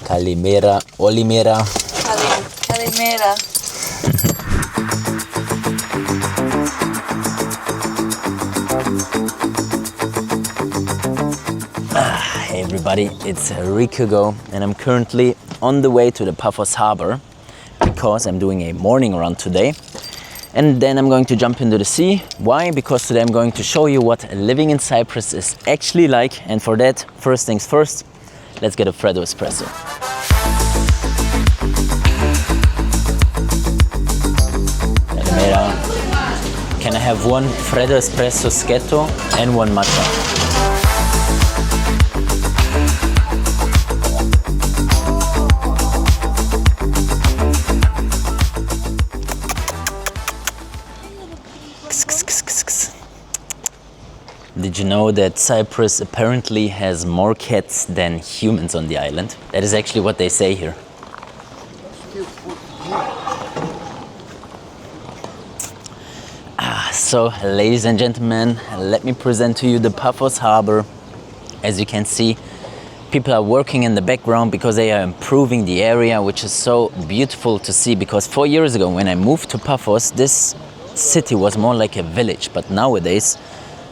Kalimera, Olimera. Kalimera. Hey everybody, it's Rico and I'm currently on the way to the Paphos harbour because I'm doing a morning run today. And then I'm going to jump into the sea. Why? Because today I'm going to show you what living in Cyprus is actually like. And for that, first things first, let's get a Freddo espresso. Can I have one Freddo espresso schietto and one matcha? Did you know that Cyprus apparently has more cats than humans on the island? That is actually what they say here. So, ladies and gentlemen, let me present to you the Paphos harbour. As you can see, people are working in the background because they are improving the area, which is so beautiful to see. Because 4 years ago, when I moved to Paphos, this city was more like a village. But nowadays,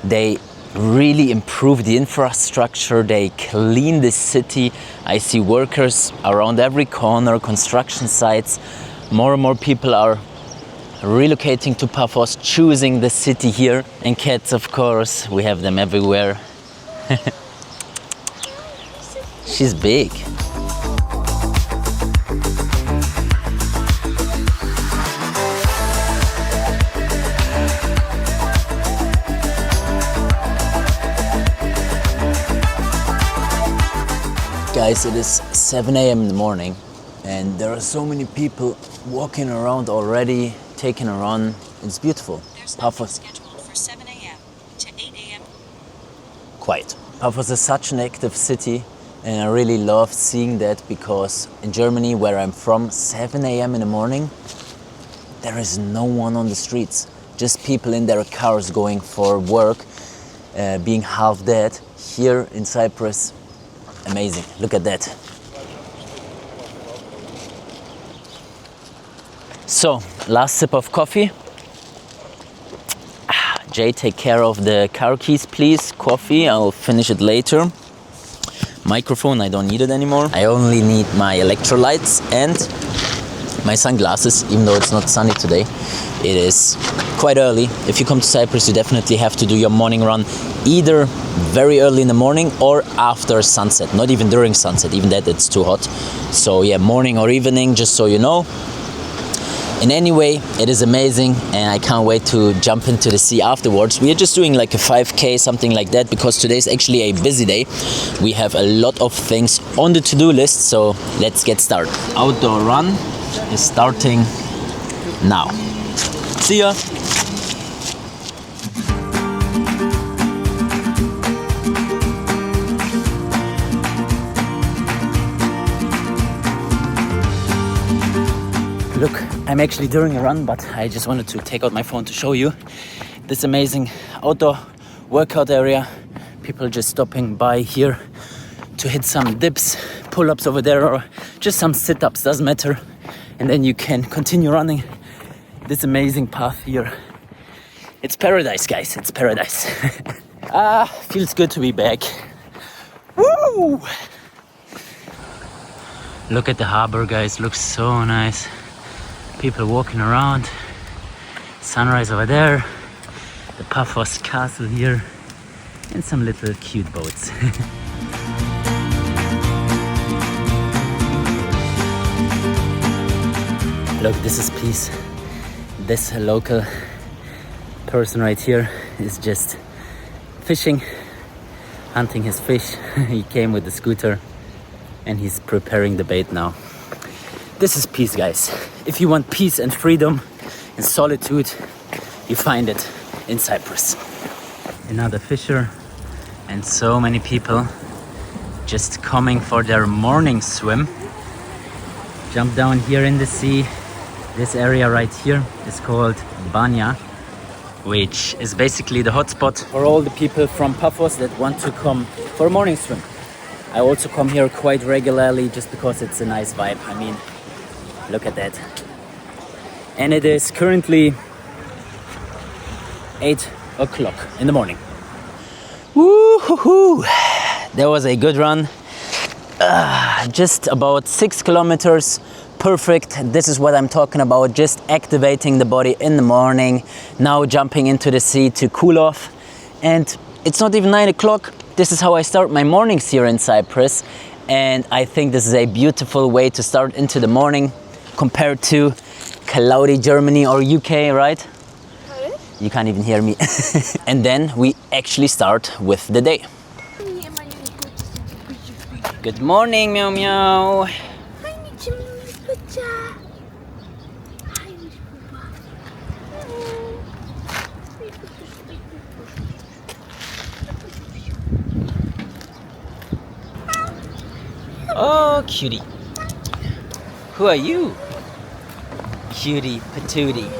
they really improve the infrastructure, they clean the city. I see workers around every corner, construction sites. More and more people are relocating to Paphos, choosing the city here. And cats, of course, we have them everywhere. She's big. Guys, it is 7 a.m. in the morning and there are so many people walking around already, taking a run. It's beautiful. There's nothing scheduled for 7 a.m. to 8 a.m. Quiet. Paphos is such an active city and I really love seeing that because in Germany, where I'm from, 7 a.m. in the morning, there is no one on the streets. Just people in their cars going for work, being half dead. Here in Cyprus, amazing. Look at that. So, last sip of coffee. Jay, take care of the car keys, please. Coffee, I'll finish it later. Microphone, I don't need it anymore. I only need my electrolytes and my sunglasses, even though it's not sunny today. It is quite early. If you come to Cyprus, you definitely have to do your morning run either very early in the morning or after sunset, not even during sunset, even that it's too hot. So yeah, morning or evening, just so you know. In any way, it is amazing and I can't wait to jump into the sea afterwards. We are just doing like a 5K, something like that, because today is actually a busy day. We have a lot of things on the to-do list, so let's get started. Outdoor run is starting now. See ya! Look, I'm actually doing a run, but I just wanted to take out my phone to show you this amazing outdoor workout area. People just stopping by here to hit some dips, pull-ups over there, or just some sit-ups, doesn't matter. And then you can continue running this amazing path here. It's paradise, guys, it's paradise. Feels good to be back. Woo! Look at the harbor, guys, looks so nice. People walking around, sunrise over there, the Paphos castle here, and some little cute boats. Look, this is peace. This local person right here is just fishing, hunting his fish. He came with the scooter and he's preparing the bait now. This is peace, guys. If you want peace and freedom and solitude, you find it in Cyprus. Another fisher and so many people just coming for their morning swim. Jump down here in the sea. This area right here is called Banya, which is basically the hotspot for all the people from Paphos that want to come for a morning swim. I also come here quite regularly just because it's a nice vibe. I mean, look at that. And it is currently 8 o'clock in the morning. Woo-hoo-hoo! That was a good run. Just about 6 kilometers. Perfect. This is what I'm talking about. Just activating the body in the morning. Now jumping into the sea to cool off. And it's not even 9 o'clock. This is how I start my mornings here in Cyprus. And I think this is a beautiful way to start into the morning compared to cloudy Germany or UK, right? You can't even hear me. And then we actually start with the day. Good morning, meow meow. Oh, cutie. Who are you? Cutie patootie.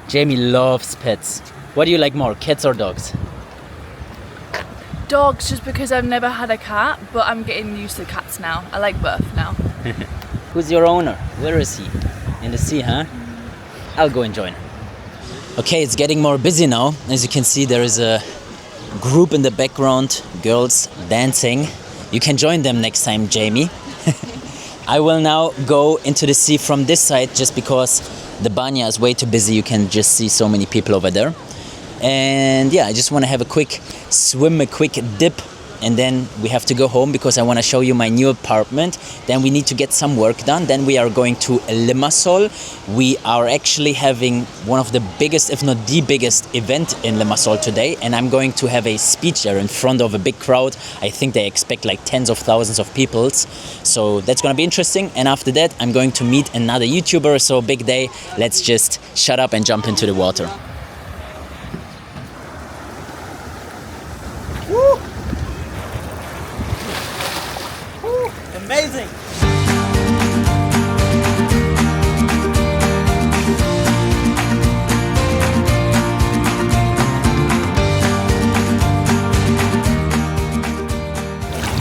Jamie loves pets. What do you like more, cats or dogs? Dogs, just because I've never had a cat, but I'm getting used to cats now. I like both now. Who's your owner? Where is he? In the sea, huh? I'll go and join. Okay, it's getting more busy now. As you can see, there is a group in the background, girls dancing. You can join them next time, Jamie. I will now go into the sea from this side just because the banya is way too busy. You can just see so many people over there. And yeah, I just want to have a quick swim, a quick dip, and then we have to go home because I want to show you my new apartment. Then we need to get some work done. Then we are going to Limassol. We are actually having one of the biggest, if not the biggest event in Limassol today. And I'm going to have a speech there in front of a big crowd. I think they expect like tens of thousands of people. So that's going to be interesting. And after that, I'm going to meet another YouTuber. So big day. Let's just shut up and jump into the water. Woo! Amazing!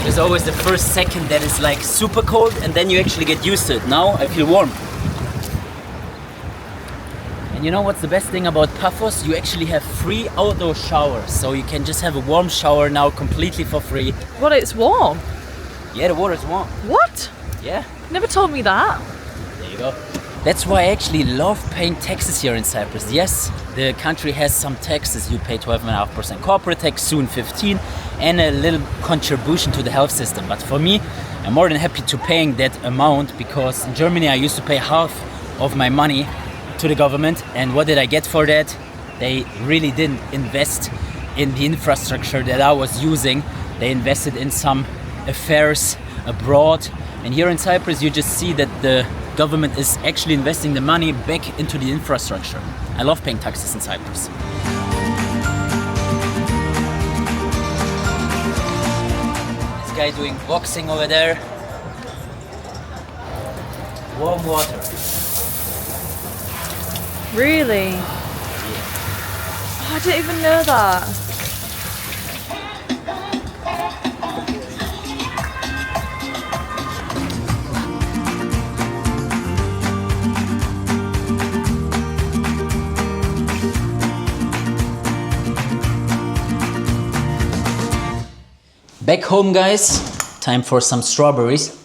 There's always the first second that is like super cold and then you actually get used to it. Now I feel warm. And you know what's the best thing about Paphos? You actually have free outdoor showers. So you can just have a warm shower now completely for free. What, it's warm? Yeah, the water is warm. What? Yeah. Never told me that. There you go. That's why I actually love paying taxes here in Cyprus. Yes, the country has some taxes. You pay 12.5% corporate tax, soon 15%, and a little contribution to the health system. But for me, I'm more than happy to paying that amount because in Germany I used to pay half of my money to the government. And what did I get for that? They really didn't invest in the infrastructure that I was using. They invested in some affairs abroad. And here in Cyprus, you just see that the government is actually investing the money back into the infrastructure. I love paying taxes in Cyprus. This guy doing boxing over there. Warm water. Really? Oh, I didn't even know that. Back home, guys, time for some strawberries.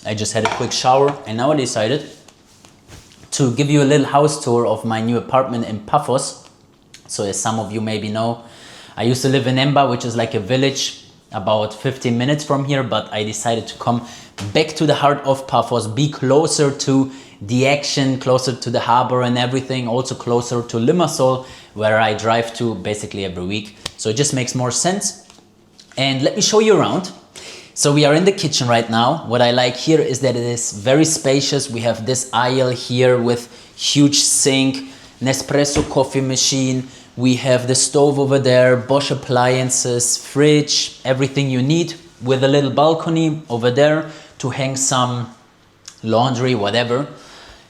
I just had a quick shower and now I decided to give you a little house tour of my new apartment in Paphos. So as some of you maybe know, I used to live in Emba, which is like a village about 15 minutes from here, but I decided to come back to the heart of Paphos, be closer to the action, closer to the harbor and everything, also closer to Limassol, where I drive to basically every week. So it just makes more sense. And let me show you around. So we are in the kitchen right now. What I like here is that it is very spacious. We have this aisle here with huge sink, Nespresso coffee machine. We have the stove over there, Bosch appliances, fridge, everything you need, with a little balcony over there to hang some laundry, whatever.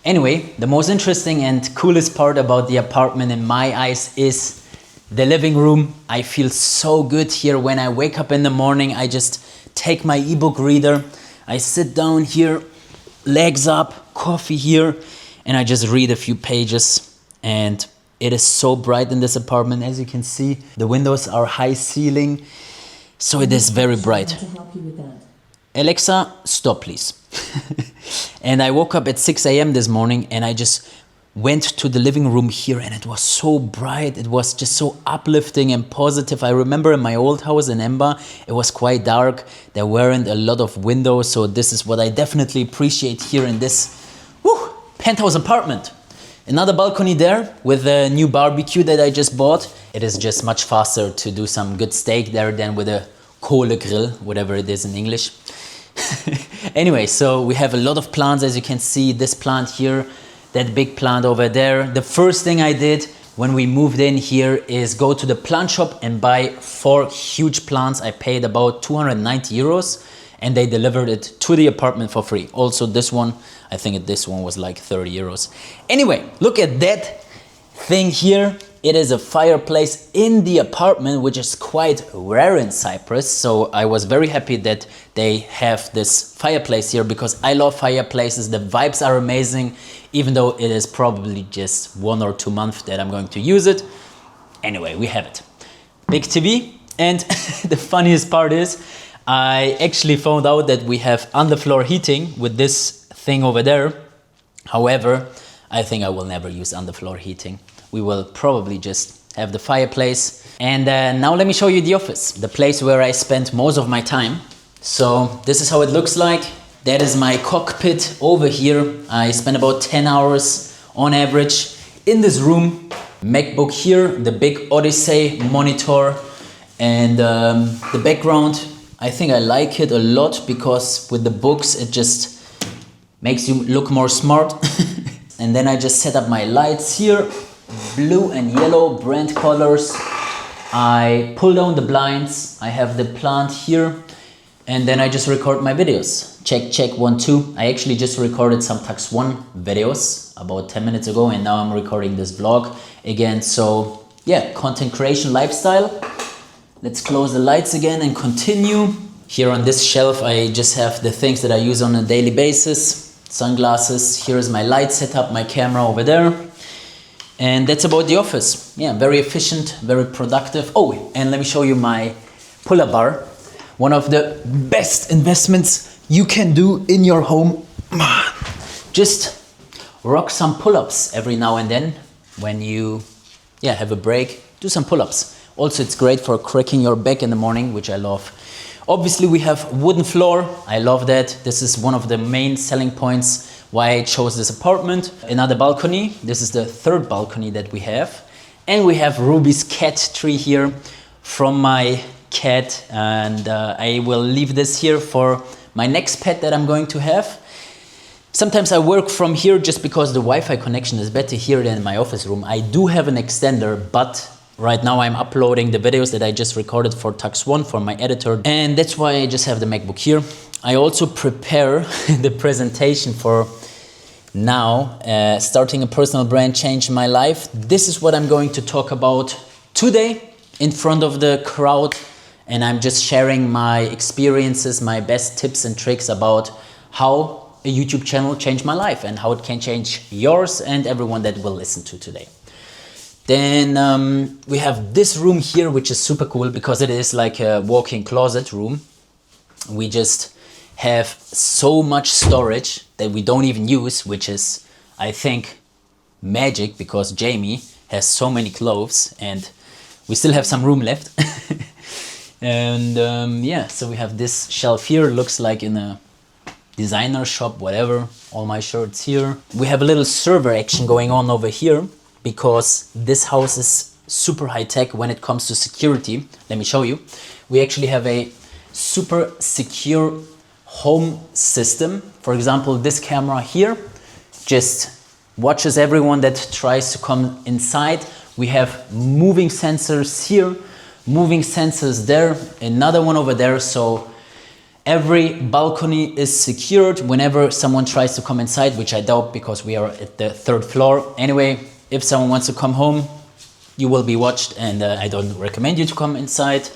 Anyway, the most interesting and coolest part about the apartment in my eyes is The living room, I feel so good here. When I wake up in the morning, I just take my ebook reader, I sit down here, legs up, coffee here, and I just read a few pages. And it is so bright in this apartment, as you can see. The windows are high ceiling, so it is very bright. To help you with that. Alexa, stop please. And I woke up at 6 a.m. this morning and I just went to the living room here and it was so bright. It was just so uplifting and positive. I remember in my old house in Emba, it was quite dark. There weren't a lot of windows. So this is what I definitely appreciate here in this penthouse apartment. Another balcony there with a new barbecue that I just bought. It is just much faster to do some good steak there than with a Kohlegrill, whatever it is in English. Anyway, so we have a lot of plants, as you can see, this plant here, that big plant over there. The first thing I did when we moved in here is go to the plant shop and buy 4 huge plants. I paid about 290 euros and they delivered it to the apartment for free. Also this one, I think this one was like 30 euros. Anyway, look at that thing here. It is a fireplace in the apartment, which is quite rare in Cyprus. So I was very happy that they have this fireplace here because I love fireplaces. The vibes are amazing, even though it is probably just 1 or 2 months that I'm going to use it. Anyway, we have it. Big TV. And the funniest part is I actually found out that we have underfloor heating with this thing over there. However, I think I will never use underfloor heating. We will probably just have the fireplace. And now let me show you the office, the place where I spend most of my time. So this is how it looks like. That is my cockpit over here. I spend about 10 hours on average in this room. MacBook here, the big Odyssey monitor, and the background. I think I like it a lot because with the books it just makes you look more smart. And then I just set up my lights here. Blue and yellow brand colors. I pull down the blinds. I have the plant here and then I just record my videos. Check, check, 1, 2. I actually just recorded some Tax 1 videos about 10 minutes ago and now I'm recording this vlog again. So yeah, content creation lifestyle. Let's close the lights again and continue. Here on this shelf I just have the things that I use on a daily basis. Sunglasses, here is my light setup, my camera over there. And that's about the office. Yeah, very efficient, very productive. Oh, and let me show you my pull-up bar. One of the best investments you can do in your home. Just rock some pull-ups every now and then. When you have a break, do some pull-ups. Also, it's great for cracking your back in the morning, which I love. Obviously, we have wooden floor. I love that. This is one of the main selling points why I chose this apartment. Another balcony. This is the 3rd balcony that we have. And we have Ruby's cat tree here from my cat. And I will leave this here for my next pet that I'm going to have. Sometimes I work from here just because the Wi-Fi connection is better here than in my office room. I do have an extender, but right now I'm uploading the videos that I just recorded for Tax 1 for my editor. And that's why I just have the MacBook here. I also prepare the presentation for now, starting a personal brand, changing my life. This is what I'm going to talk about today in front of the crowd. And I'm just sharing my experiences, my best tips and tricks about how a YouTube channel changed my life and how it can change yours and everyone that will listen to today. Then we have this room here, which is super cool because it is like a walk-in closet room. We just have so much storage that we don't even use, which is, I think, magic because Jamie has so many clothes and we still have some room left. And yeah, so we have this shelf here, looks like in a designer shop, whatever. All my shirts here. We have a little server action going on over here because this house is super high tech when it comes to security. Let me show you. We actually have a super secure home system. For example, this camera here just watches everyone that tries to come inside. We have moving sensors here, moving sensors there, another one over there. So every balcony is secured whenever someone tries to come inside, which I doubt because we are at the 3rd floor. Anyway, if someone wants to come home, you will be watched, and I don't recommend you to come inside.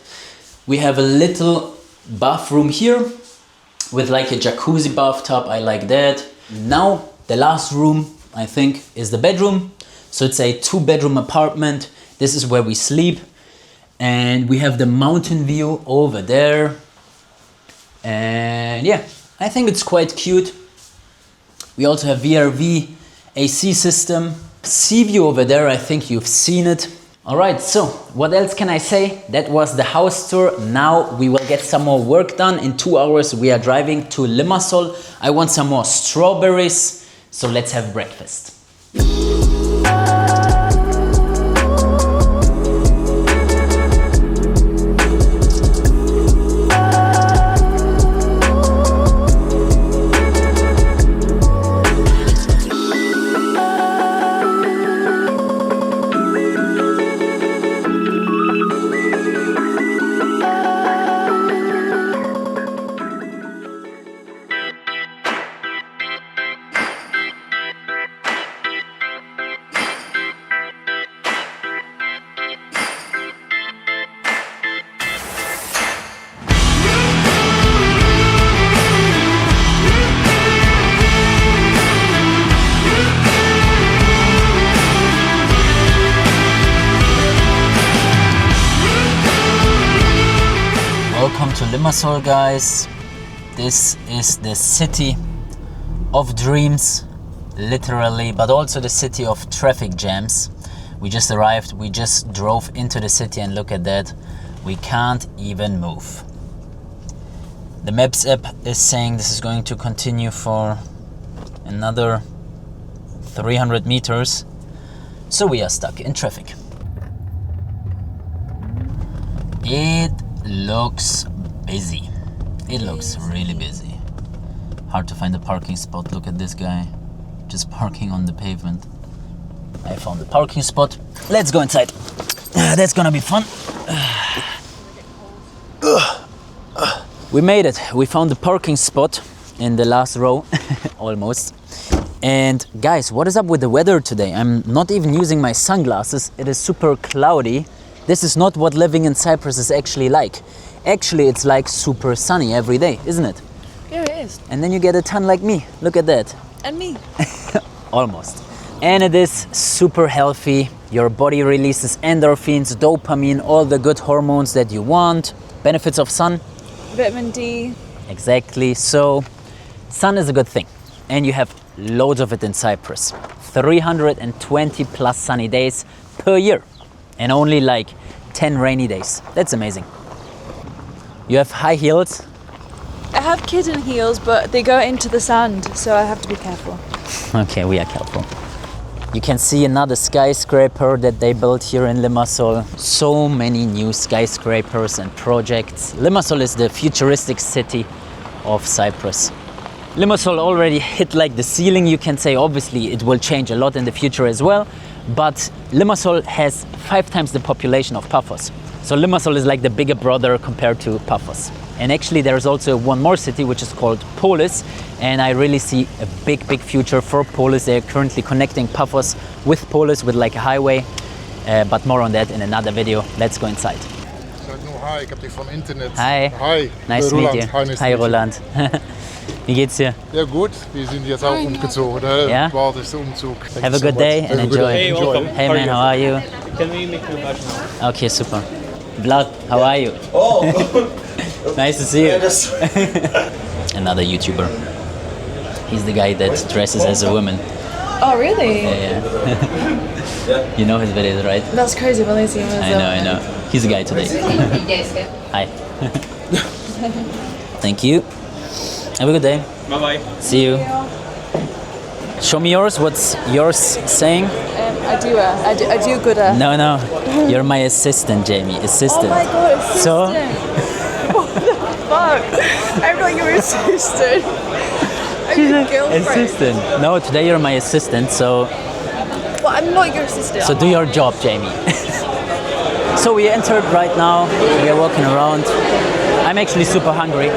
We have a little bathroom here with like a jacuzzi bathtub. I like that. Now the last room, I think, is the bedroom. So it's a 2-bedroom apartment. This is where we sleep, and we have the mountain view over there. And yeah, I think it's quite cute. We also have VRV AC system. Sea view over there, I think you've seen it. All right, so what else can I say? That was the house tour. Now we will get some more work done. In 2 hours we are driving to Limassol. I want some more strawberries, so let's have breakfast. Welcome to Limassol, guys. This is the city of dreams, literally, but also the city of traffic jams. We just arrived, we just drove into the city, and look at that. We can't even move. The Maps app is saying this is going to continue for another 300 meters. So we are stuck in traffic. It looks busy. It looks really busy. Hard to find a parking spot. Look at this guy just parking on the pavement. I found the parking spot. Let's go inside. That's gonna be fun. We made it. We found the parking spot in the last row. Almost. And guys, what is up with the weather today? I'm not even using my sunglasses. It is super cloudy. This is not what living in Cyprus is actually like. Actually, it's like super sunny every day, isn't it? Yeah, it is. And then you get a tan like me. Look at that. And me. Almost. And it is super healthy. Your body releases endorphins, dopamine, all the good hormones that you want. Benefits of sun. Vitamin D. Exactly. So, sun is a good thing. And you have loads of it in Cyprus. 320 plus sunny days per year. And only like 10 rainy days. That's amazing. You have high heels. I have kitten heels, but they go into the sand, so I have to be careful. Okay, we are careful. You can see another skyscraper that they built here in Limassol. So many new skyscrapers and projects. Limassol is the futuristic city of Cyprus. Limassol already hit like the ceiling, you can say. Obviously, it will change a lot in the future as well. But Limassol has 5 times the population of Paphos. So Limassol is like the bigger brother compared to Paphos. And actually there's also one more city which is called Polis. And I really see a big future for Polis. They're currently connecting Paphos with Polis with like a highway. But more on that in another video. Let's go inside. Hi, ik heb dich van internet. Hi. Hi. Nice to meet you. Hi, nice Hi to meet you. Roland. Wie geht's dir? Ja gut, wir sind jetzt auch umgezogen. Ne? Ja? War das der Umzug. Thank Have a you so good day much. and Have a good enjoy. day. Hey, welcome. Hey man, how are you? Can we make you a badge now? Okay, super. Vlad, how are you? Oh, Nice to see you. that's Another YouTuber. He's the guy that dresses as a woman. Oh, really? Yeah. You know his videos, right? That's crazy when I see him as I know. He's the guy today. Hi. Thank you. Have a good day. Bye bye. See you. Show me yours. What's yours saying? I do good. No. You're my assistant, Jamie. Assistant. Oh my god, assistant. So? What the fuck? I'm not your assistant. I'm your girlfriend. Assistant. No, today you're my assistant, so Well, I'm not your assistant. do your job, Jamie. So we entered right now. We are walking around. I'm actually super hungry.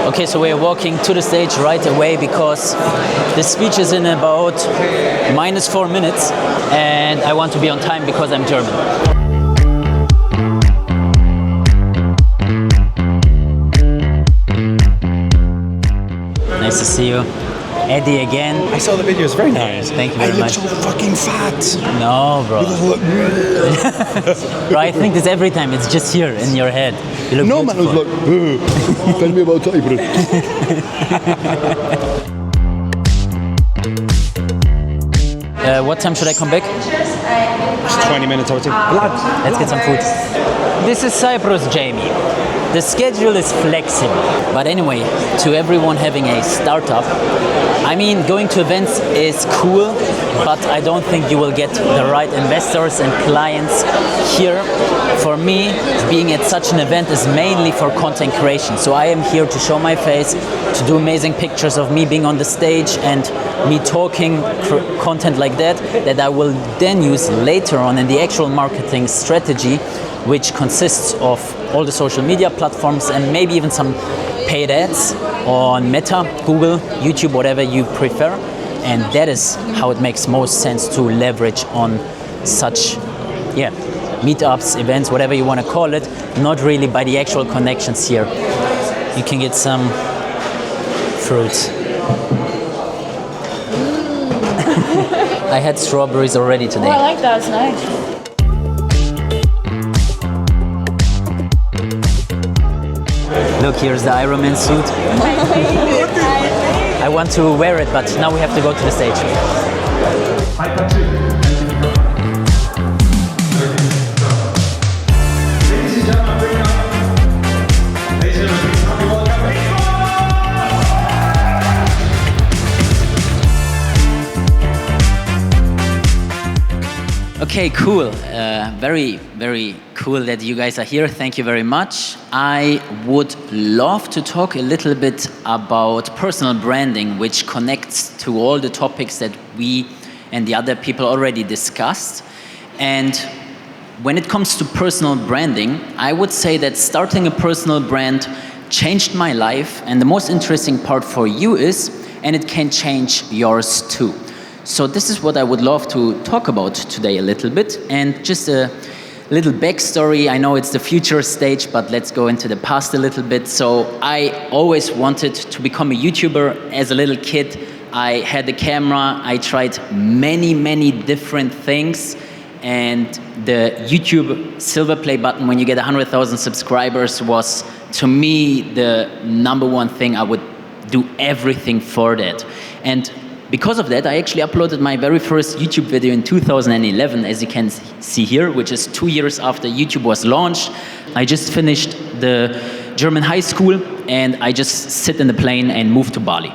Okay, so we're walking to the stage right away because the speech is in about -4 minutes and I want to be on time because I'm German. Nice to see you. Eddie again. I saw the video, it's very nice. Thank you very much. I look so fucking fat. No, bro. Bro, I think this every time. It's just here in your head. You look No, man, I was beautiful. like, tell me about Cyprus. What time should I come back? Just 20 minutes, I would say. Let's get some food. This is Cyprus, Jamie. The schedule is flexible. But anyway, to everyone having a startup, I mean, going to events is cool, but I don't think you will get the right investors and clients here. For me, being at such an event is mainly for content creation. So I am here to show my face, to do amazing pictures of me being on the stage and me talking content like that I will then use later on in the actual marketing strategy, which consists of all the social media platforms and maybe even some paid ads on Meta, Google, YouTube, whatever you prefer. And that is how it makes most sense to leverage on such, meetups, events, whatever you want to call it, not really by the actual connections here. You can get some fruits. I had strawberries already today. Oh, I like that. It's nice. Look, here's the Iron Man suit. I want to wear it, but now we have to go to the stage. Okay, cool. Very, very cool that you guys are here. Thank you very much. I would love to talk a little bit about personal branding, which connects to all the topics that we and the other people already discussed. And when it comes to personal branding, I would say that starting a personal brand changed my life. And the most interesting part for you is, and it can change yours too. So this is what I would love to talk about today a little bit, and just a little backstory. I know it's the future stage, but let's go into the past a little bit. So I always wanted to become a YouTuber. As a little kid, I had a camera. I tried many, many different things, and the YouTube silver play button when you get 100,000 subscribers was, to me, the #1 thing. I would do everything for that. And because of that, I actually uploaded my very first YouTube video in 2011, as you can see here, which is 2 years after YouTube was launched. I just finished the German high school, and I just sit in the plane and moved to Bali.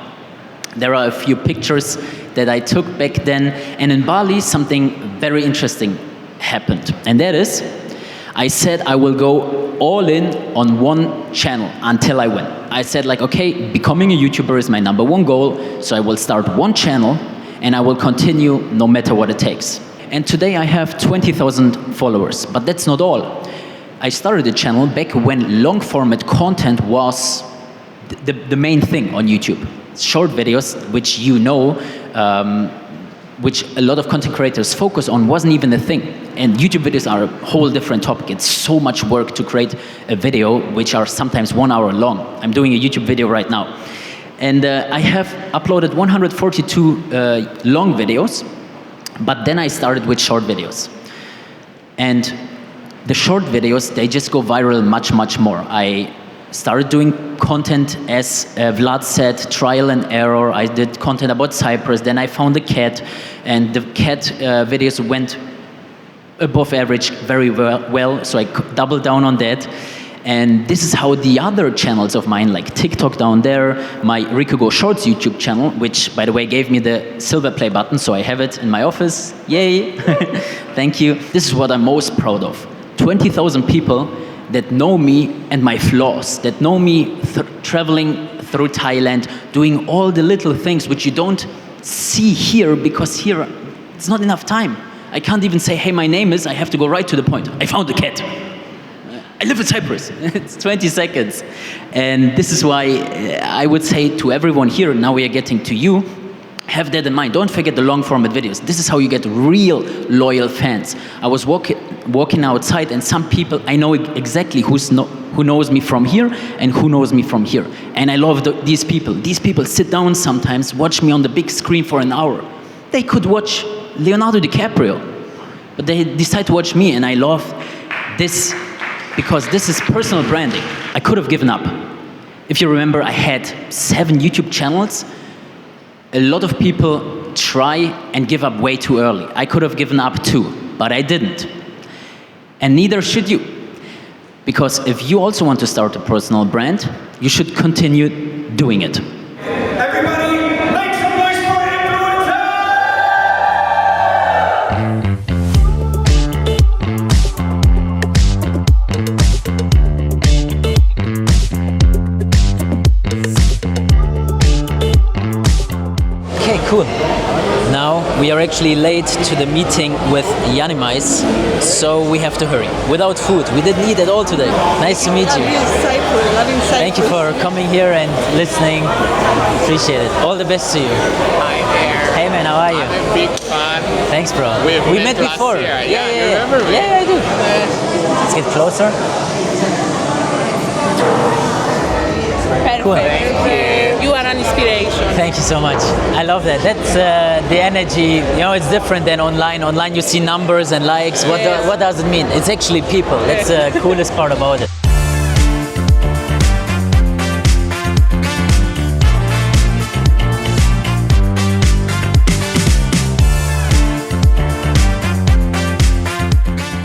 There are a few pictures that I took back then, and in Bali, something very interesting happened. And that is, I said I will go all in on one channel until I win. I said like, okay, becoming a YouTuber is my #1 goal, so I will start one channel and I will continue no matter what it takes. And today I have 20,000 followers, but that's not all. I started a channel back when long format content was the main thing on YouTube. Short videos, which you know, which a lot of content creators focus on, wasn't even a thing. And YouTube videos are a whole different topic. It's so much work to create a video, which are sometimes 1 hour long. I'm doing a YouTube video right now. And I have uploaded 142 long videos, but then I started with short videos. And the short videos, they just go viral much, much more. I started doing content, as Vlad said, trial and error. I did content about Cyprus, then I found a cat, and the cat videos went above average very well, so I doubled down on that. And this is how the other channels of mine, like TikTok down there, my Rico Go Shorts YouTube channel, which, by the way, gave me the silver play button, so I have it in my office. Yay! Thank you. This is what I'm most proud of. 20,000 people that know me and my flaws, that know me traveling through Thailand, doing all the little things which you don't see here, because here it's not enough time. I can't even say, hey, my name is, I have to go right to the point. I found a cat. I live in Cyprus. It's 20 seconds. And this is why I would say to everyone here, now we are getting to you, have that in mind. Don't forget the long format videos. This is how you get real loyal fans. I was walking outside and some people, I know exactly who knows me from here and who knows me from here. And I love these people. These people sit down sometimes, watch me on the big screen for an hour. They could watch Leonardo DiCaprio, but they decide to watch me, and I love this because this is personal branding. I could have given up. If you remember, I had 7 YouTube channels. A lot of people try and give up way too early. I could have given up too, but I didn't. And neither should you. Because if you also want to start a personal brand, you should continue doing it. Everybody, make some noise for Influencer! Okay, cool. Now we are actually late to the meeting with Yiannimize, so we have to hurry. Without food, we didn't eat at all today. Nice to meet you. Loving Cyprus. Thank you for coming here and listening. Appreciate it. All the best to you. Hi there. Hey man, how are you? I'm a big fan. Thanks, bro. We met last before. year. Yeah, you remember me? Yeah, I do. Let's get closer. Cool. You are an inspiration. Thank you so much. I love that. That's the energy. You know, it's different than online. Online, you see numbers and likes. What does it mean? It's actually people. That's the coolest part about it.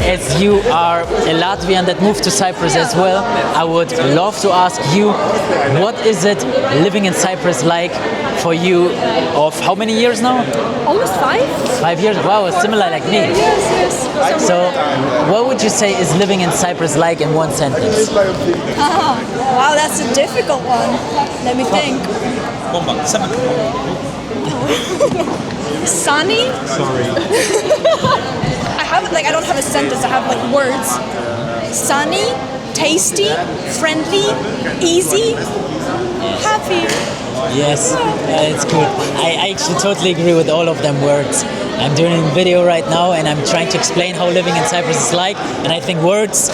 As you are a Latvian that moved to Cyprus as well, I would love to ask you, what is it living in Cyprus like for you of how many years now? Almost 5? 5 years? Wow, similar like me. Yes. So, what would you say is living in Cyprus like in one sentence? Wow, that's a difficult one. Let me think. Sunny? Sorry. I don't have a sentence, I have like words. Sunny, tasty, friendly, easy, happy. Yes, it's good. I actually totally agree with all of them words. I'm doing a video right now and I'm trying to explain how living in Cyprus is like, and I think words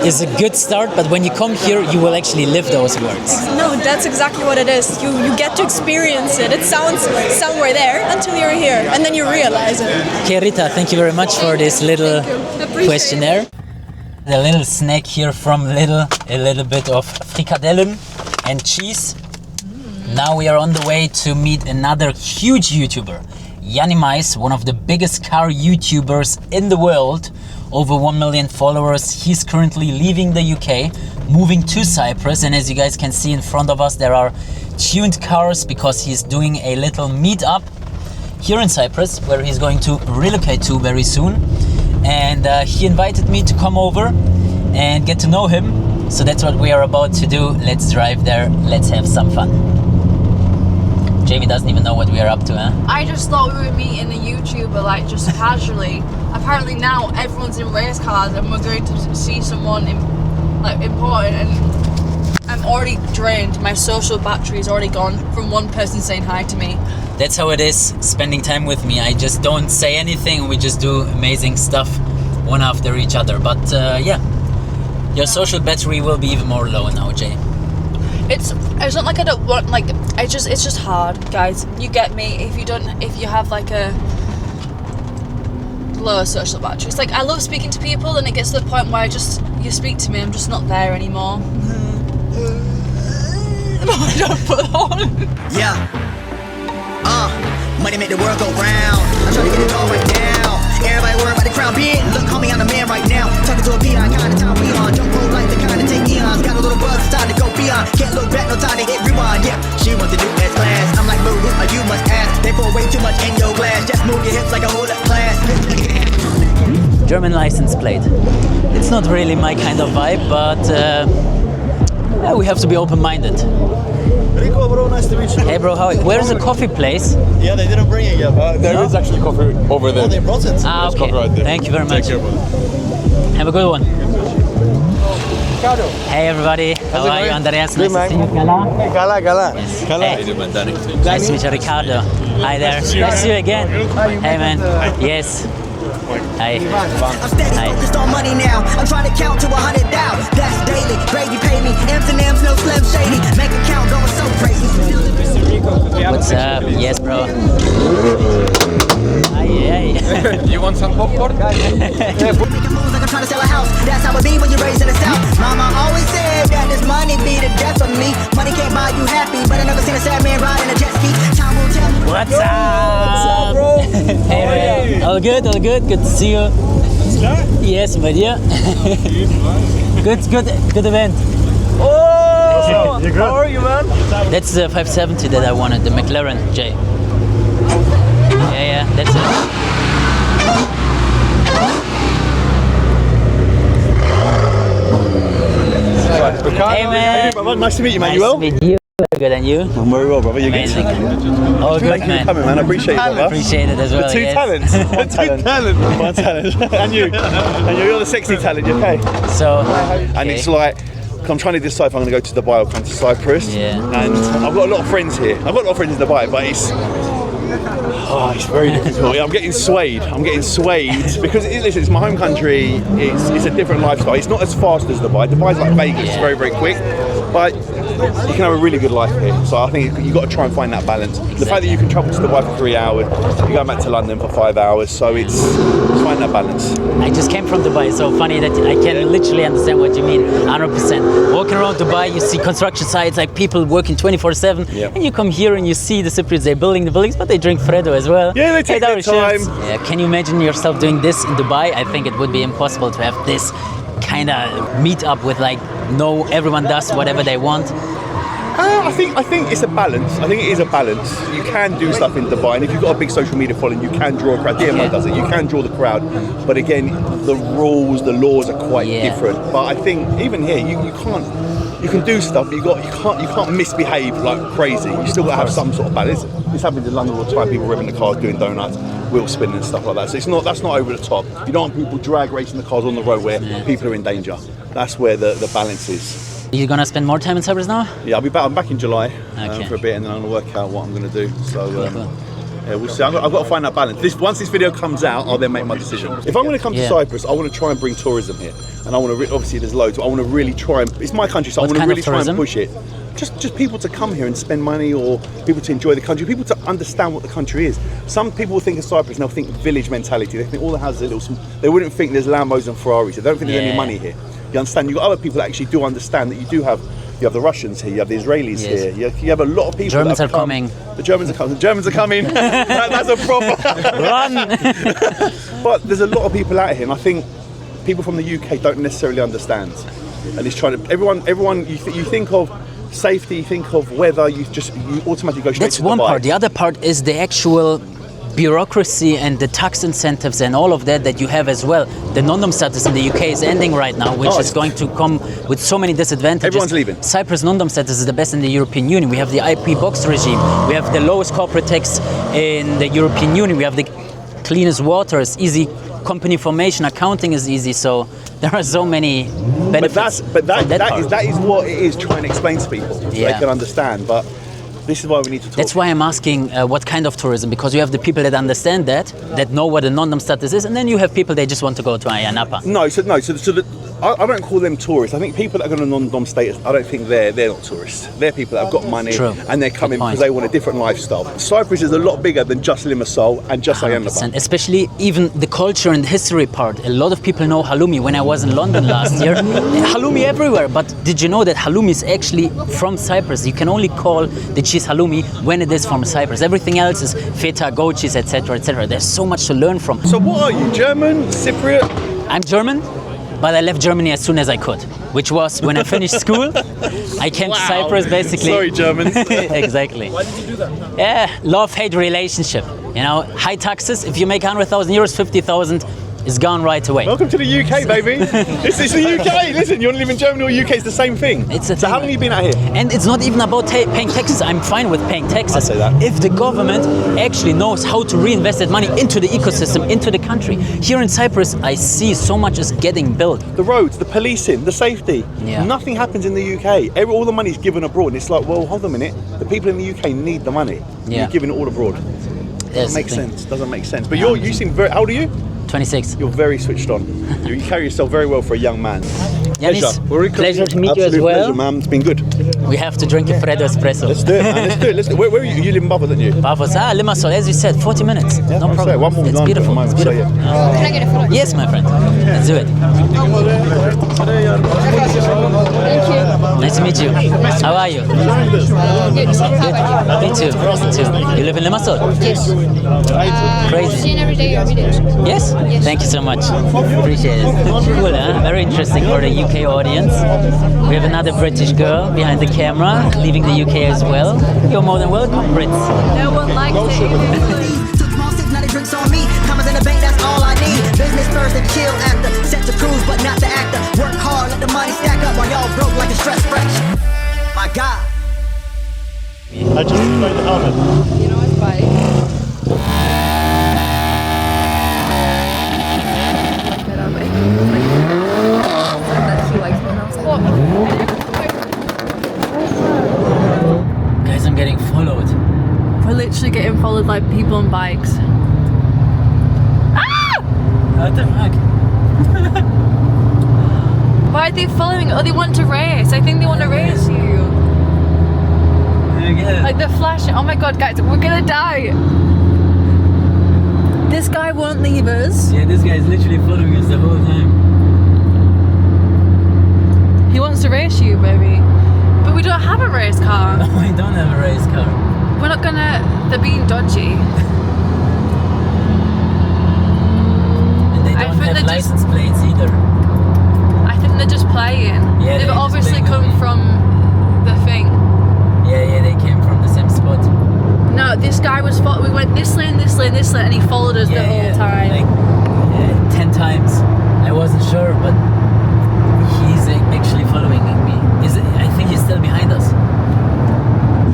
is a good start, but when you come here, you will actually live those words. No, that's exactly what it is. You get to experience it. It sounds somewhere there until you're here, and then you realize it. Okay, Rita, thank you very much for this little questionnaire. The little snack here from Lidl, a little bit of frikadellen and cheese. Now we are on the way to meet another huge YouTuber, Yiannimize, one of the biggest car YouTubers in the world, over 1 million followers. He's currently leaving the UK, moving to Cyprus, and as you guys can see in front of us, there are tuned cars because he's doing a little meetup here in Cyprus, where he's going to relocate to very soon. And he invited me to come over and get to know him. So that's what we are about to do. Let's drive there, let's have some fun. Jamie doesn't even know what we are up to, huh? I just thought we were meeting a YouTuber, like, just casually. Apparently now everyone's in race cars and we're going to see someone important, and I'm already drained. My social battery is already gone from one person saying hi to me. That's how it is spending time with me. I just don't say anything, we just do amazing stuff one after each other. But yeah, your social battery will be even more low now, Jay. It's not like I don't want, like, it's just hard, guys. You get me. If you have like a lower social battery, it's like I love speaking to people, and it gets to the point where you speak to me, I'm just not there anymore. No, I don't put on. Yeah. Money make the world go round. I'm trying to get it all right now. Everybody worry about the crown, bitch. Look, homie, I'm the man right now. Talking to a peon, kind of time we on. Jump roll like the kind of take eons. Got a little buzz, it's time to go beyond. Can't look back, no time to hit rewind. Yeah, she wants to do S class. I'm like, boo, you must ask. They pour way too much in your glass. Just move your hips like a whole up class. German license plate. It's not really my kind of vibe, but yeah, we have to be open-minded. Rico, bro, nice to meet you. Hey bro, where's the coffee place? Yeah, they didn't bring it yet. There is actually coffee over there. Oh, they brought it? Ah, okay. Coffee right there. Thank you very much. Take care, brother. Have a good one. Hey everybody, how are you? Andreas, nice to see you. Gala? Gala. Hey. Nice to meet you, Ricardo. Hi there. Nice to see you again. Hey man. Yes. Hi. I'm steady focused on money now. I'm trying to count to 100,000. That's daily. Grady pay me. M&M's, no Slim Shady. Make a count going so crazy. What's up? Yes, bro. Hi. You want some popcorn? Making moves like I'm trying to sell a house. That's how it be when you're raised in the South. Mama always said that this money be the death of me. Money can't buy you happy, but I never seen a sad man ride in a jet ski. Time will tell me. What's up, bro? Hey, man. All good, all good. Good to see you. Yes, my dear. Good event. Oh, how are you, man? That's the 570 that I wanted, the McLaren J. Yeah, that's it. Hey man. Nice to meet you, man. You well? Nice to meet you. Good, and you? I'm very well, brother. You're Amazing. good. All good, Thank you man. for coming, man. I appreciate it, brother. Appreciate it as well. The two yes. talents. One talent. One talent. And you. And you're the sexy talent, you okay? So, And it's like, I'm trying to decide if I'm going to go to Dubai or come to Cyprus. Yeah. And I've got a lot of friends here. I've got a lot of friends in Dubai, but it's very difficult. I'm getting swayed. Because listen, it's my home country. It's a different lifestyle. It's not as fast as Dubai. Dubai's like Vegas. It's very, very quick. But you can have a really good life here. So I think you've got to try and find that balance. The fact that you can travel to Dubai for 3 hours, you go back to London for 5 hours. So it's find that balance. I just came from Dubai, so funny that I can literally understand what you mean 100%. Walking around Dubai, you see construction sites, like people working 24/7, and you come here and you see the Cypriots, they're building the buildings, but they drink Freddo as well. Yeah, they take their time. Yeah, can you imagine yourself doing this in Dubai? I think it would be impossible to have this kind of meet up with like, no, everyone does whatever they want. I think it's a balance. I think it is a balance. You can do stuff in Dubai, and if you've got a big social media following, you can draw a crowd. DMO does it. You can draw the crowd, but again, the rules, the laws are quite different. But I think even here, you can't. You can do stuff, but you can't misbehave like crazy. You still got to have some sort of balance. This happens in London all the time. People revving the cars, doing donuts, wheel spinning and stuff like that. So that's not over the top. You don't want people drag racing the cars on the road where people are in danger. That's where the balance is. You're gonna spend more time in Cyprus now? Yeah, I'm back in July for a bit, and then I'm gonna work out what I'm gonna do. So yeah, we'll see. I've got to find that balance. Once this video comes out, I'll then make my decision. If I'm gonna come to Cyprus, I want to try and bring tourism here, and I want to obviously there's loads. But I want to really try and it's my country, so I want to really try and push it. Just people to come here and spend money, or people to enjoy the country, people to understand what the country is. Some people think of Cyprus and they'll think village mentality. They think all the houses are little. They wouldn't think there's Lambos and Ferraris. They don't think there's any money here. You understand? You've got other people that actually do understand that you have the Russians here, you have the Israelis here, you have a lot of people. Germans are coming. The Germans are coming. The Germans are coming. That's a proper run. But there's a lot of people out here, and I think people from the UK don't necessarily understand. And it's trying to everyone. You think of safety, you think of weather, you automatically go straight That's to one Dubai. part. The other part is the actual bureaucracy and the tax incentives and all of that you have as well. The non-dom status in the UK is ending right now, which is going to come with so many disadvantages. Everyone's leaving. Cyprus non-dom status is the best in the European Union. We have the IP box regime. We have the lowest corporate tax in the European Union. We have the cleanest water. It's easy company formation. Accounting is easy. So there are so many benefits. But that is what it is trying to explain to people so they can understand. But this is why we need to talk. That's why I'm asking what kind of tourism, because you have the people that understand that know what a non-dom status is, and then you have people that just want to go to Ayia Napa. I don't call them tourists. I think people that are going to non-dom status, I don't think they're not tourists. They're people that have got money and they're coming because they want a different lifestyle. Cyprus is a lot bigger than just Limassol and just Ayia Napa. Especially even the culture and history part. A lot of people know halloumi. When I was in London last year, halloumi everywhere. But did you know that halloumi is actually from Cyprus? You can only call the cheese halloumi when it is from Cyprus. Everything else is feta, goat cheese, etc., etc. There's so much to learn from. So what are you, German, Cypriot? I'm German. But I left Germany as soon as I could, which was when I finished school. I came to Cyprus basically. Sorry, Germans. Exactly. Why did you do that? Yeah, love-hate relationship. You know, high taxes. If you make 100,000 euros, 50,000 is gone right away. Welcome to the UK, baby. This is the UK. Listen, you want to live in Germany or UK, it's the same thing. It's a so how long have you been out here? And it's not even about paying taxes. I'm fine with paying taxes. I say that. If the government actually knows how to reinvest that money into the ecosystem, into the country. Here in Cyprus, I see so much is getting built. The roads, the policing, the safety. Yeah. Nothing happens in the UK. All the money's given abroad. And it's like, well, hold on a minute. The people in the UK need the money. Yeah. You're giving it all abroad. Doesn't make sense. Doesn't make sense. But you seem very. How old are you? 26. You're very switched on. You carry yourself very well for a young man. Yiannis, pleasure to meet you as well. Pleasure, man. It's been good. We have to drink a Freddo espresso. Let's do it, man. Let's do it. Where are you? You live in Paphos, don't you? Paphos, Limassol, as you said, 40 minutes. Yeah, no problem. One more it's beautiful. It's beautiful. Can I get a photo? Yes, my friend. Let's do it. Thank you. Nice to meet you. How are you? Good. Me too. Me too. You live in Limassol? Yes. Crazy. Seeing every day. Yes? Thank you so much. Appreciate it. Cool, huh? Very interesting for the UK audience. We have another British girl behind the camera, leaving the UK as well. You're more than welcome, Brits. No one likes it. Took small sips, now they drinks on me. Commas in the bank, that's all I need. Business first and chill after. Set to cruise, but not the actor. Work hard, let the money stack up while y'all broke like a stress fraction. My God. I just enjoyed the helmet. You know it's bike. Guys, I'm getting followed. We're literally getting followed by people on bikes. What the fuck? Why are they following? Oh, they want to race. I think they want to race you. Like they're flashing. Oh my god, guys, we're gonna die. This guy won't leave us. Yeah, this guy is literally following us the whole time. He wants to race you, baby. But we don't have a race car. No, I don't have a race car. We're not gonna. They're being dodgy. And they don't have license plates either. I think they're just playing. Yeah, they've they're obviously just playing come from the thing. Yeah, they came from the same spot. No, this guy was. We went this lane, and he followed us the whole time. Like 10 times. I wasn't sure, but he's actually following me. I think he's still behind us.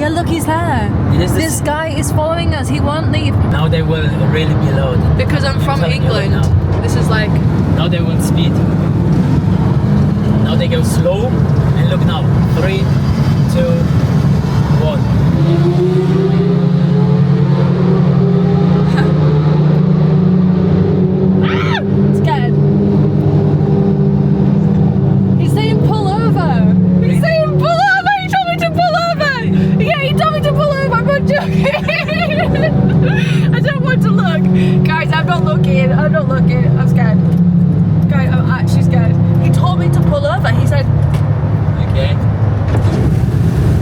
Yeah, look, he's there. This guy is following us. He won't leave. Now they will really be loud. Because I'm from England. This is like. Now they will speed. Now they go slow. And look now. 3, 2, 1. Scared. He's saying pull over. He's saying pull over. He told me to pull over. Yeah, he told me to pull over. I'm not joking. I don't want to look. Guys, I'm not looking. I'm scared. Guys, I'm actually scared. He told me to pull over. He said, Okay.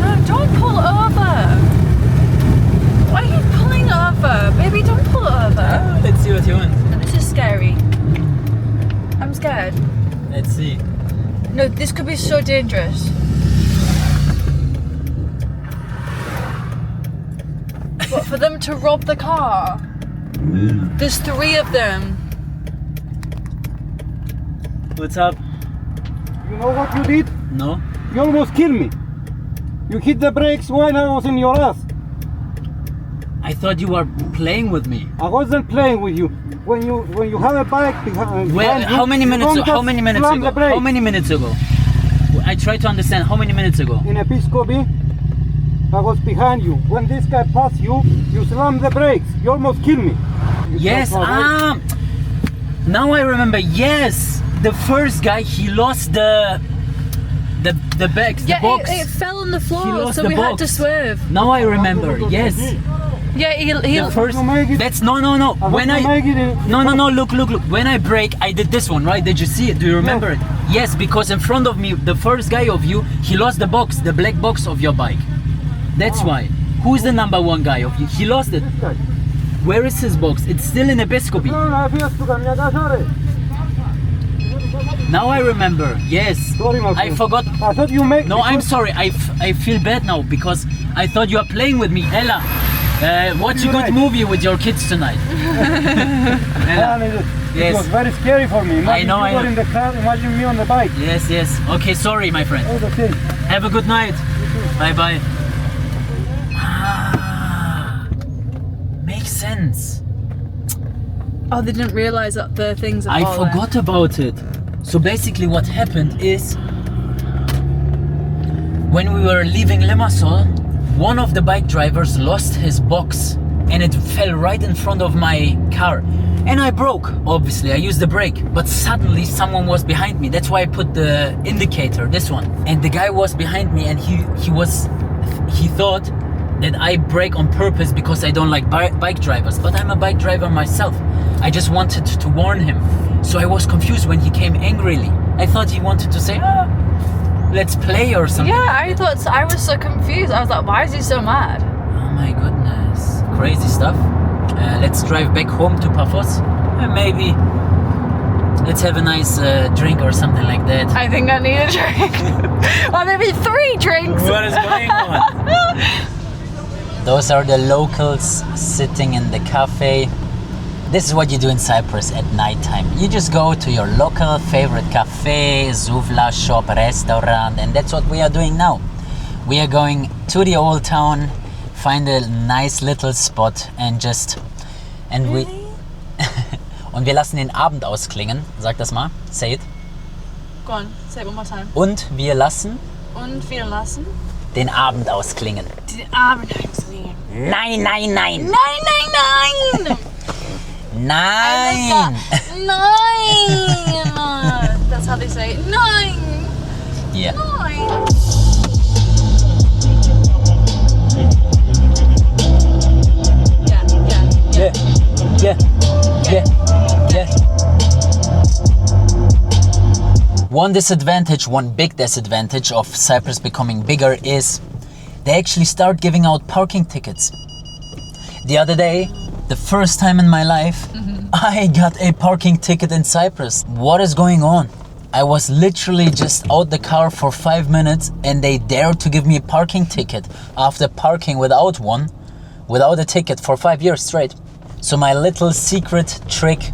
no, don't pull over. Why are you pulling over? Baby, don't pull over. Let's see what you want. This is scary. I'm scared. Let's see. No, this could be so dangerous. What, for them to rob the car? There's 3 of them. What's up? You know what you did? No. You almost killed me. You hit the brakes when I was in your ass. I thought you were playing with me. I wasn't playing with you. When you have a bike behind Well, you, how many minutes ago? How many minutes ago? I try to understand. How many minutes ago? In Episcopi, I was behind you. When this guy passed you, you slammed the brakes. You almost killed me. Yes. Now I remember. Yes, the first guy, he lost the box. Yeah, the box. it fell on the floor, so the we box. had to swerve. Now I remember. Yes. Yeah, he The first. That's no. When no. Look. When I brake, I did this one, right? Did you see it? Do you remember it? Yes, because in front of me, the first guy of you, he lost the box, the black box of your bike. That's why. Who's the number 1 guy of you? He lost it. Where is his box? It's still in Episcopi. Now I remember. Yes. Sorry, my I friend. forgot. I thought you make. No, I'm sorry. I feel bad now because I thought you are playing with me. Ella, Watch a good movie with your kids tonight. It was very scary for me. Imagine I know. you were in the car, imagine me on the bike. Yes. Okay, sorry, my friend. Oh, okay. Have a good night. Bye. Makes sense. Oh, they didn't realise that the things are I falling. forgot about it. So basically what happened is when we were leaving Limassol, one of the bike drivers lost his box and it fell right in front of my car. And I broke, obviously, I used the brake, but suddenly someone was behind me. That's why I put the indicator, this one. And the guy was behind me and he thought that I brake on purpose because I don't like bike drivers, but I'm a bike driver myself. I just wanted to warn him. So I was confused when he came angrily. I thought he wanted to say, let's play or something. Yeah, I was so confused. I was like, why is he so mad? Oh my goodness, crazy stuff. Let's drive back home to Paphos. Maybe let's have a nice drink or something like that. I think I need a drink. Or maybe 3 drinks. What is going on? Those are the locals sitting in the cafe. This is what you do in Cyprus at nighttime. You just go to your local favorite cafe, zuvla, shop, restaurant, and that's what we are doing now. We are going to the old town, find a nice little spot and we und wir lassen den Abend ausklingen. Sag das mal. Say it. Go on, say it one more time. Und wir lassen den Abend ausklingen. Den Abend ausklingen. Nein. Nein. Nein. That's how they say it. Nein. Yeah. Nein. Yeah. One big disadvantage of Cyprus becoming bigger is they actually start giving out parking tickets. The other day, the first time in my life, I got a parking ticket in Cyprus. What is going on? I was literally just out the car for 5 minutes and they dared to give me a parking ticket after parking without a ticket for 5 years straight. So my little secret trick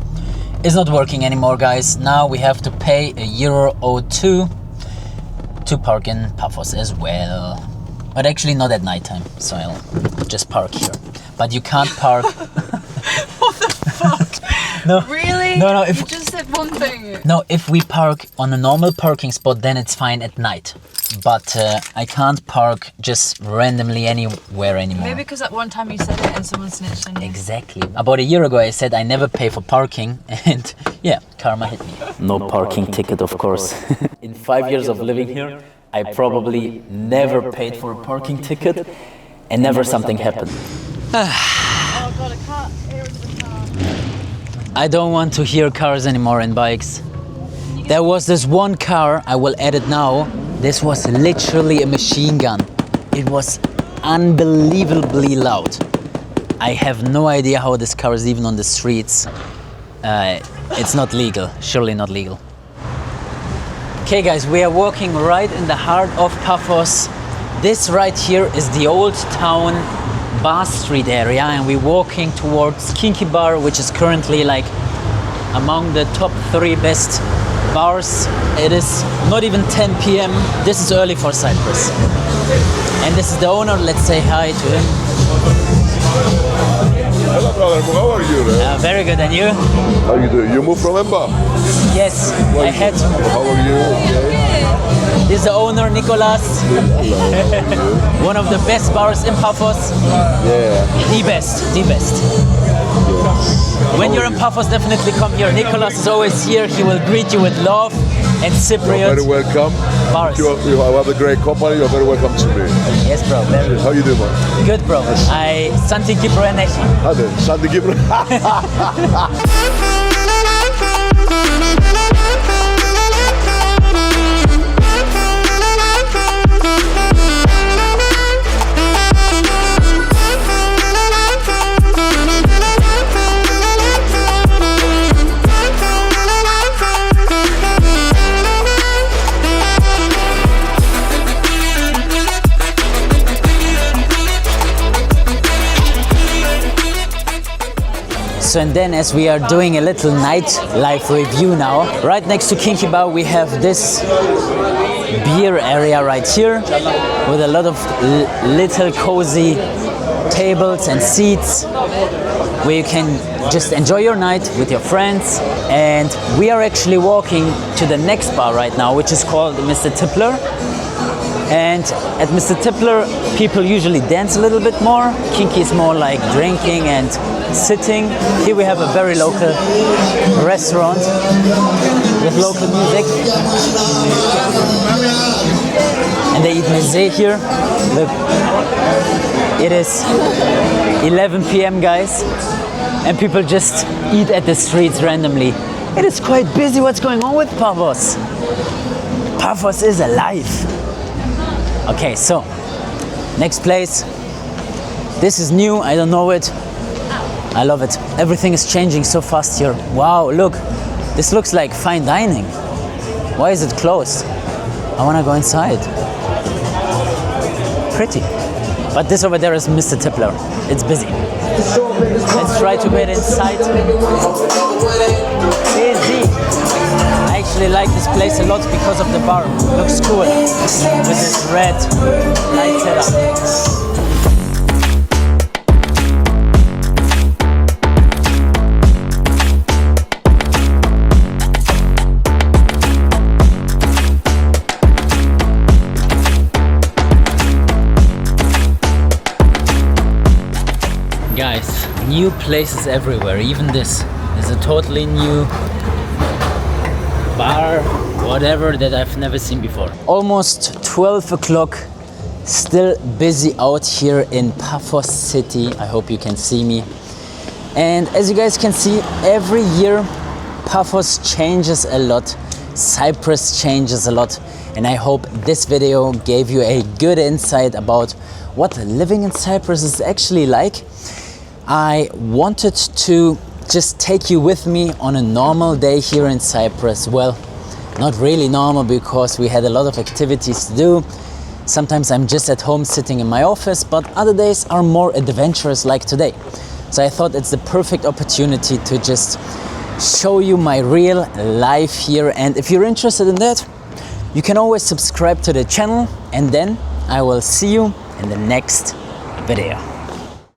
is not working anymore, guys. Now we have to pay €2 to park in Paphos as well. But actually not at nighttime, so I'll just park here. But you can't park. What the fuck? No. Really? No. You just said one thing. No, if we park on a normal parking spot, then it's fine at night. But I can't park just randomly anywhere anymore. Maybe because at one time you said it and someone snitched on you. Exactly. About a year ago I said I never pay for parking and yeah, karma hit me. No parking ticket, of course. In 5 years of living here, I probably never paid for a parking ticket and never something happened. Oh god, I can't hear the car. I don't want to hear cars anymore and bikes. There was this one car, I will add it now. This was literally a machine gun. It was unbelievably loud. I have no idea how this car is even on the streets. It's not legal, surely not legal. Okay guys, we are walking right in the heart of Paphos. This right here is the old town Bar Street area and we're walking towards Kinky Bar, which is currently like among the top 3 best bars. It is not even 10 p.m. This is early for Cyprus. And this is the owner. Let's say hi to him. Hello brother, how are you? Very good, and you? How you doing? You moved from Emba? Yes, I had to. How are you? This is the owner, Nicolas. One of the best bars in Paphos. Yeah. The best. Yes. When you're in Paphos, definitely come here. Nicolas is always here. He will greet you with love and Cypriot. You're very welcome. Bars. You have a great company. You're very welcome to me. Yes, bro. Very How you doing, man? good, bro. Santi Kipro and Neshi. Hadi, Santi Kipro. So and then as we are doing a little nightlife review now, right next to Kinky Bar we have this beer area right here with a lot of little cozy tables and seats where you can just enjoy your night with your friends. And we are actually walking to the next bar right now, which is called Mr. Tippler. And at Mr. Tippler, people usually dance a little bit more. Kinky is more like drinking and sitting. Here we have a very local restaurant with local music. And they eat meze here. Look, it is 11 p.m. guys, and people just eat at the streets randomly. It is quite busy. What's going on with Paphos? Paphos is alive. Okay, so next place. This is new, I don't know it. I love it. Everything is changing so fast here. Wow, look, this looks like fine dining. Why is it closed? I wanna go inside. Pretty. But this over there is Mr. Tippler. It's busy. Let's try to get inside. Busy. I actually like this place a lot because of the bar. Looks cool with this red light setup. Guys, new places everywhere. Even this is a totally new bar, whatever, that I've never seen before. Almost 12 o'clock, still busy out here in Paphos city. I hope you can see me. And as you guys can see, every year Paphos changes a lot, Cyprus changes a lot, and I hope this video gave you a good insight about what living in Cyprus is actually like. I wanted to just take you with me on a normal day here in Cyprus. Well, not really normal because we had a lot of activities to do. Sometimes I'm just at home sitting in my office, but other days are more adventurous like today. So I thought it's the perfect opportunity to just show you my real life here. And if you're interested in that, you can always subscribe to the channel, and then I will see you in the next video.